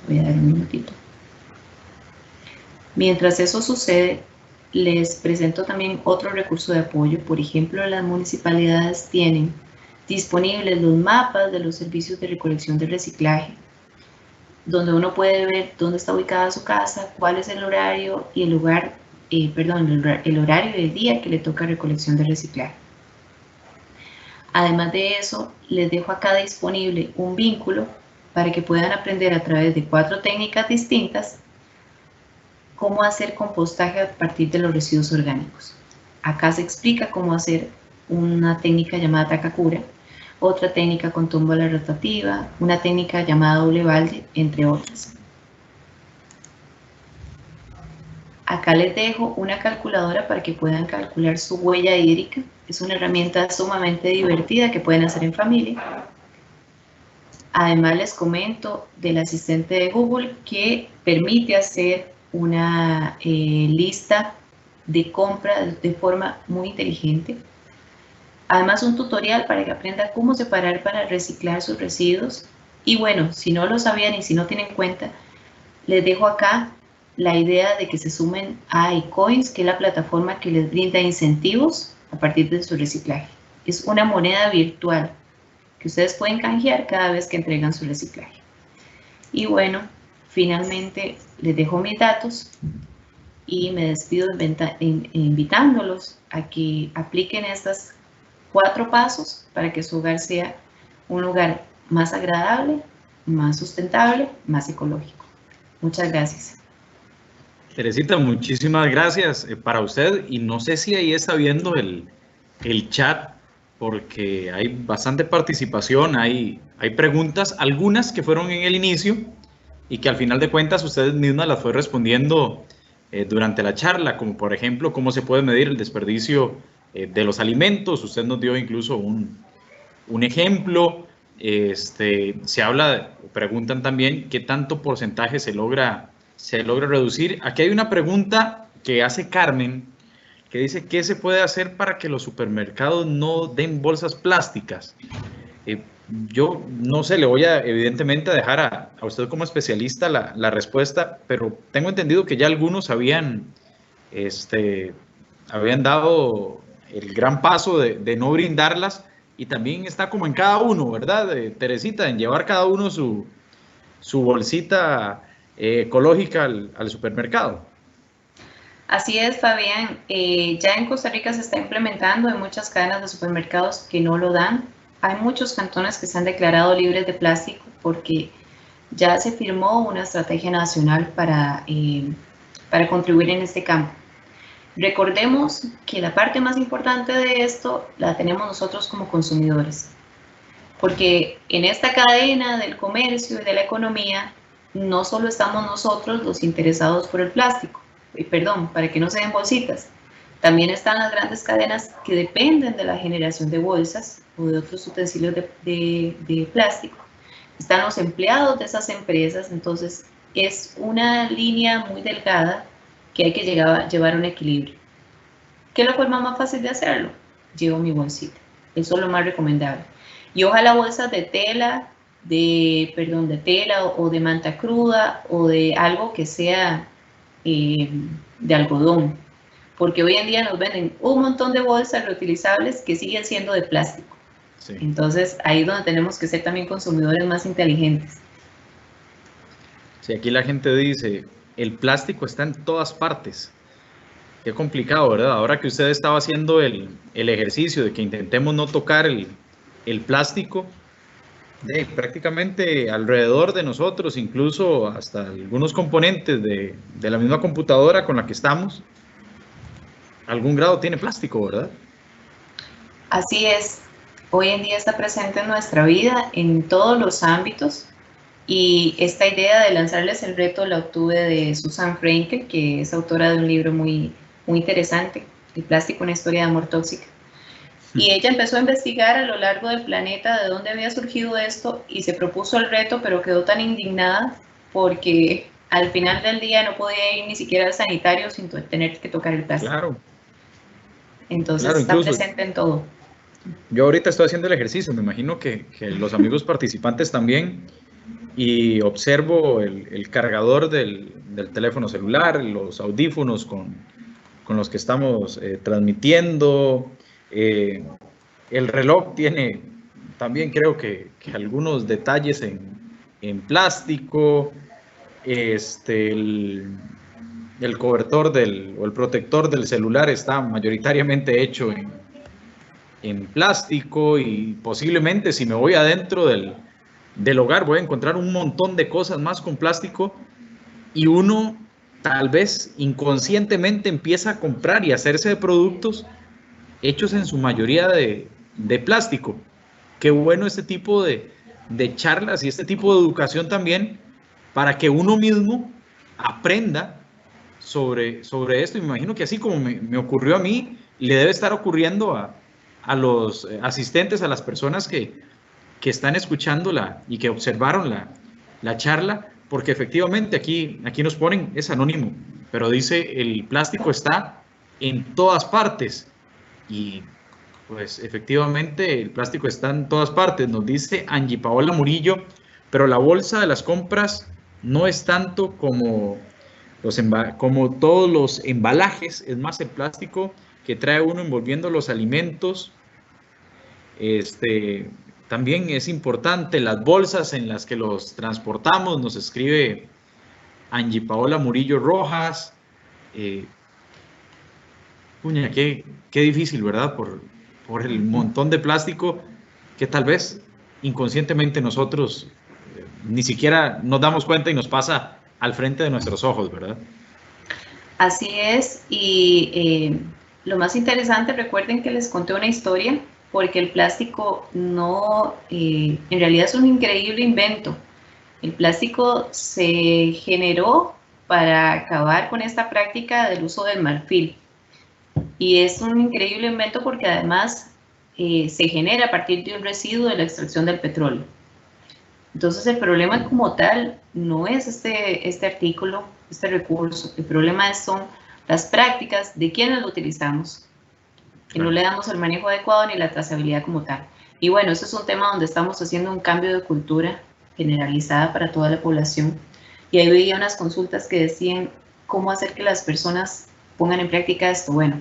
Voy a dar un minutito. Mientras eso sucede, les presento también otro recurso de apoyo. Por ejemplo, las municipalidades tienen disponibles los mapas de los servicios de recolección de reciclaje, donde uno puede ver dónde está ubicada su casa, cuál es el horario y el horario del día que le toca recolección de reciclaje. Además de eso, les dejo acá disponible un vínculo para que puedan aprender a través de 4 técnicas distintas cómo hacer compostaje a partir de los residuos orgánicos. Acá se explica cómo hacer una técnica llamada Takakura, otra técnica con tómbola rotativa, una técnica llamada doble balde, entre otras. Acá les dejo una calculadora para que puedan calcular su huella hídrica. Es una herramienta sumamente divertida que pueden hacer en familia. Además les comento del asistente de Google que permite hacer una lista de compra de forma muy inteligente. Además un tutorial para que aprenda cómo separar para reciclar sus residuos. Y bueno, si no lo sabían y si no tienen cuenta, les dejo acá la idea de que se sumen a eCoins, que es la plataforma que les brinda incentivos a partir de su reciclaje. Es una moneda virtual que ustedes pueden canjear cada vez que entregan su reciclaje. Y bueno, finalmente les dejo mis datos y me despido invitándolos a que apliquen estos 4 pasos para que su hogar sea un lugar más agradable, más sustentable, más ecológico. Muchas gracias. Teresita, muchísimas gracias para usted, y no sé si ahí está viendo el chat, porque hay bastante participación, hay preguntas, algunas que fueron en el inicio y que al final de cuentas usted misma las fue respondiendo durante la charla, como por ejemplo cómo se puede medir el desperdicio de los alimentos. Usted nos dio incluso un ejemplo. Se habla, preguntan también qué tanto porcentaje se logra reducir. Aquí hay una pregunta que hace Carmen, que dice: ¿qué se puede hacer para que los supermercados no den bolsas plásticas? Yo no sé, le voy a evidentemente a dejar a usted como especialista la respuesta, pero tengo entendido que ya algunos habían dado el gran paso de no brindarlas, y también está como en cada uno, ¿verdad, Teresita? En llevar cada uno su bolsita ecológica al supermercado. Así es, Fabián. Ya en Costa Rica se está implementando en muchas cadenas de supermercados que no lo dan. Hay muchos cantones que se han declarado libres de plástico porque ya se firmó una estrategia nacional para contribuir en este campo. Recordemos que la parte más importante de esto la tenemos nosotros como consumidores, porque en esta cadena del comercio y de la economía no solo estamos nosotros los interesados por el plástico, perdón, para que no se den bolsitas, también están las grandes cadenas que dependen de la generación de bolsas o de otros utensilios de plástico. Están los empleados de esas empresas, entonces es una línea muy delgada que hay que llevar a un equilibrio. ¿Qué es la forma más fácil de hacerlo? Llevo mi bolsita, eso es lo más recomendable. Y ojalá bolsas de tela, de tela o de manta cruda o de algo que sea de algodón, porque hoy en día nos venden un montón de bolsas reutilizables que siguen siendo de plástico. Sí. Entonces, ahí es donde tenemos que ser también consumidores más inteligentes. Sí, aquí la gente dice, el plástico está en todas partes. Qué complicado, ¿verdad? Ahora que usted estaba haciendo el ejercicio de que intentemos no tocar el plástico, prácticamente alrededor de nosotros, incluso hasta algunos componentes de la misma computadora con la que estamos, algún grado tiene plástico, ¿verdad? Así es. Hoy en día está presente en nuestra vida, en todos los ámbitos, y esta idea de lanzarles el reto la obtuve de Susan Frenkel, que es autora de un libro muy interesante, El plástico, una historia de amor tóxica. Y ella empezó a investigar a lo largo del planeta de dónde había surgido esto y se propuso el reto, pero quedó tan indignada porque al final del día no podía ir ni siquiera al sanitario sin tener que tocar el plástico. Claro. Entonces claro, está presente en todo. Yo ahorita estoy haciendo el ejercicio, me imagino que los amigos participantes también, y observo el cargador del teléfono celular, los audífonos con los que estamos transmitiendo, el reloj tiene también creo que algunos detalles en plástico, el cobertor o el protector del celular está mayoritariamente hecho en plástico, y posiblemente si me voy adentro del hogar voy a encontrar un montón de cosas más con plástico, y uno tal vez inconscientemente empieza a comprar y hacerse de productos hechos en su mayoría de plástico. Qué bueno este tipo de charlas y este tipo de educación también, para que uno mismo aprenda sobre esto. Y me imagino que así como me ocurrió a mí, le debe estar ocurriendo a los asistentes, a las personas que están escuchándola y que observaron la charla, porque efectivamente aquí nos ponen, es anónimo, pero dice el plástico está en todas partes. Y pues efectivamente el plástico está en todas partes, nos dice Angie Paola Murillo, pero la bolsa de las compras no es tanto como todos los embalajes, es más el plástico que trae uno envolviendo los alimentos. También es importante las bolsas en las que los transportamos, nos escribe Angie Paola Murillo Rojas. Puña, qué difícil, ¿verdad? Por el montón de plástico que tal vez inconscientemente nosotros ni siquiera nos damos cuenta y nos pasa al frente de nuestros ojos, ¿verdad? Así es, y lo más interesante, recuerden que les conté una historia, porque el plástico no, en realidad es un increíble invento. El plástico se generó para acabar con esta práctica del uso del marfil. Y es un increíble invento porque además se genera a partir de un residuo de la extracción del petróleo. Entonces el problema como tal no es este artículo, este recurso. El problema son las prácticas de quienes lo utilizamos, que no le damos el manejo adecuado ni la trazabilidad como tal. Y bueno, eso es un tema donde estamos haciendo un cambio de cultura generalizada para toda la población. Y ahí veía unas consultas que decían cómo hacer que las personas pongan en práctica esto. Bueno,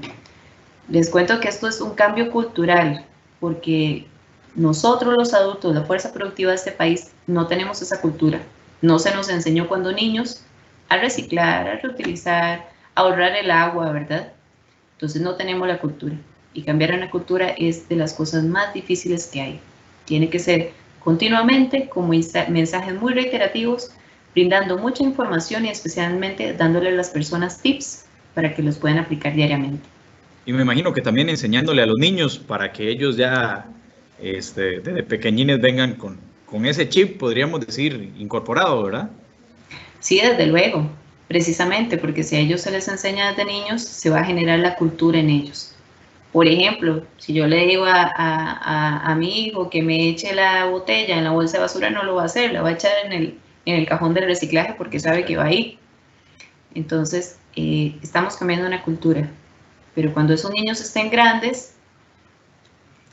les cuento que esto es un cambio cultural, porque nosotros los adultos, la fuerza productiva de este país, no tenemos esa cultura. No se nos enseñó cuando niños a reciclar, a reutilizar, a ahorrar el agua, ¿verdad? Entonces no tenemos la cultura. Y cambiar una cultura es de las cosas más difíciles que hay. Tiene que ser continuamente, con mensajes muy reiterativos, brindando mucha información y especialmente dándole a las personas tips para que los puedan aplicar diariamente. Y me imagino que también enseñándole a los niños para que ellos ya desde pequeñines vengan con ese chip, podríamos decir, incorporado, ¿verdad? Sí, desde luego, precisamente porque si a ellos se les enseña desde niños, se va a generar la cultura en ellos. Por ejemplo, si yo le digo a mi hijo que me eche la botella en la bolsa de basura, no lo va a hacer, la va a echar en el cajón del reciclaje porque sabe que va ahí. Entonces, estamos cambiando una cultura, pero cuando esos niños estén grandes,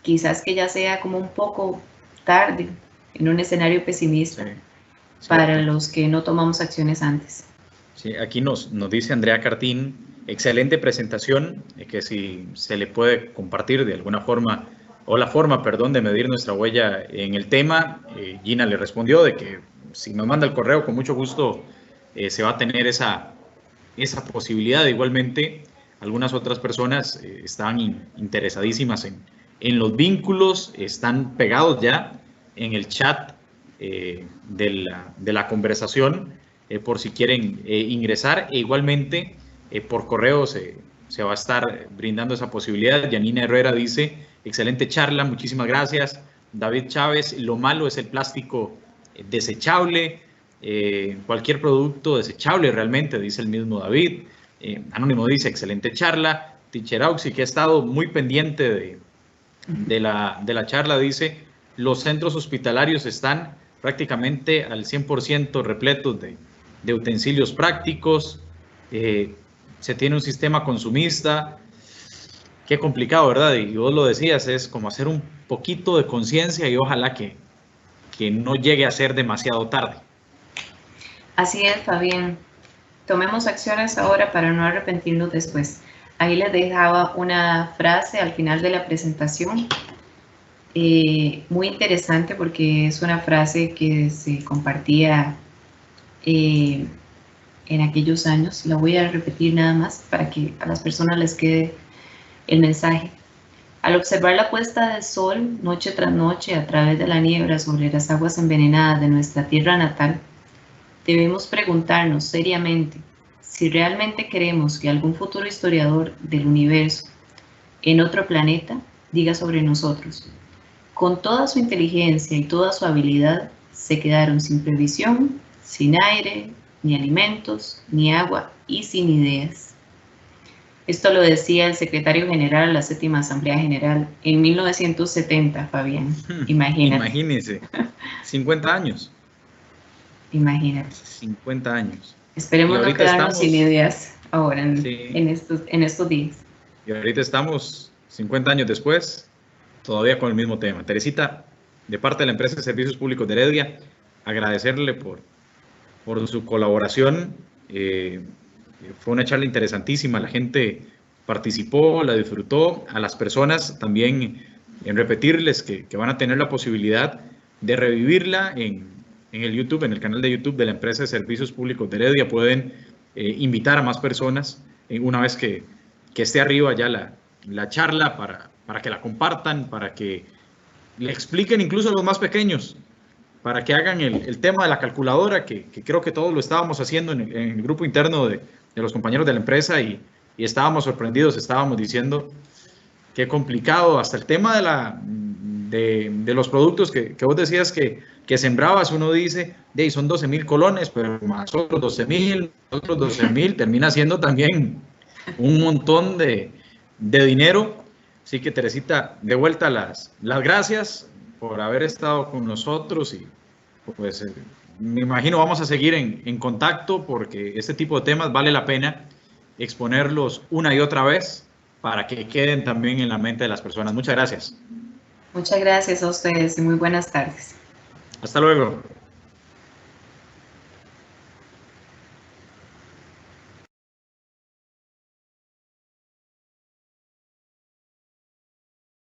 quizás que ya sea como un poco tarde, en un escenario pesimista, sí, para los que no tomamos acciones antes. Sí, aquí nos dice Andrea Cartín, excelente presentación, que si se le puede compartir de alguna forma, o la forma, perdón, de medir nuestra huella en el tema. Gina le respondió de que si nos manda el correo, con mucho gusto se va a tener esa posibilidad. Igualmente, algunas otras personas están interesadísimas en los vínculos, están pegados ya en el chat de la conversación, por si quieren ingresar, e igualmente por correo se va a estar brindando esa posibilidad. Yanina Herrera dice, excelente charla, muchísimas gracias. David Chávez, lo malo es el plástico desechable, cualquier producto desechable realmente, dice el mismo David. Anónimo dice, excelente charla. Teacher Auxi, que ha estado muy pendiente de la charla, dice, los centros hospitalarios están prácticamente al 100% repletos de utensilios prácticos, se tiene un sistema consumista. Qué complicado, ¿verdad? Y vos lo decías, es como hacer un poquito de conciencia y ojalá que no llegue a ser demasiado tarde. Así es, Fabián. Tomemos acciones ahora para no arrepentirnos después. Ahí les dejaba una frase al final de la presentación, muy interesante porque es una frase que se compartía en aquellos años. La voy a repetir nada más para que a las personas les quede el mensaje. Al observar la puesta del sol noche tras noche a través de la niebla sobre las aguas envenenadas de nuestra tierra natal, debemos preguntarnos seriamente si realmente queremos que algún futuro historiador del universo en otro planeta diga sobre nosotros: con toda su inteligencia y toda su habilidad, se quedaron sin previsión, sin aire, ni alimentos, ni agua y sin ideas. Esto lo decía el secretario general de la Séptima Asamblea General en 1970, Fabián. Imagínate. Imagínese, 50 años. Imagínate. 50 años. Esperemos no quedarnos sin ideas ahora en estos días. Y ahorita estamos 50 años después, todavía con el mismo tema. Teresita, de parte de la empresa de Servicios Públicos de Heredia, agradecerle por su colaboración. Fue una charla interesantísima, la gente participó, la disfrutó. A las personas también en repetirles que van a tener la posibilidad de revivirla en el YouTube, en el canal de YouTube de la empresa de Servicios Públicos de Heredia. Pueden invitar a más personas una vez que esté arriba ya la charla para que la compartan, para que le expliquen incluso a los más pequeños, para que hagan el tema de la calculadora, que creo que todos lo estábamos haciendo en el grupo interno de los compañeros de la empresa, y estábamos sorprendidos, estábamos diciendo qué complicado, hasta el tema de los productos que vos decías que sembrabas. Uno dice, son 12,000 colones, pero más otros 12,000, termina siendo también un montón de dinero. Así que, Teresita, de vuelta las gracias por haber estado con nosotros, y pues me imagino vamos a seguir en contacto, porque este tipo de temas vale la pena exponerlos una y otra vez para que queden también en la mente de las personas. Muchas gracias. Muchas gracias a ustedes y muy buenas tardes. Hasta luego.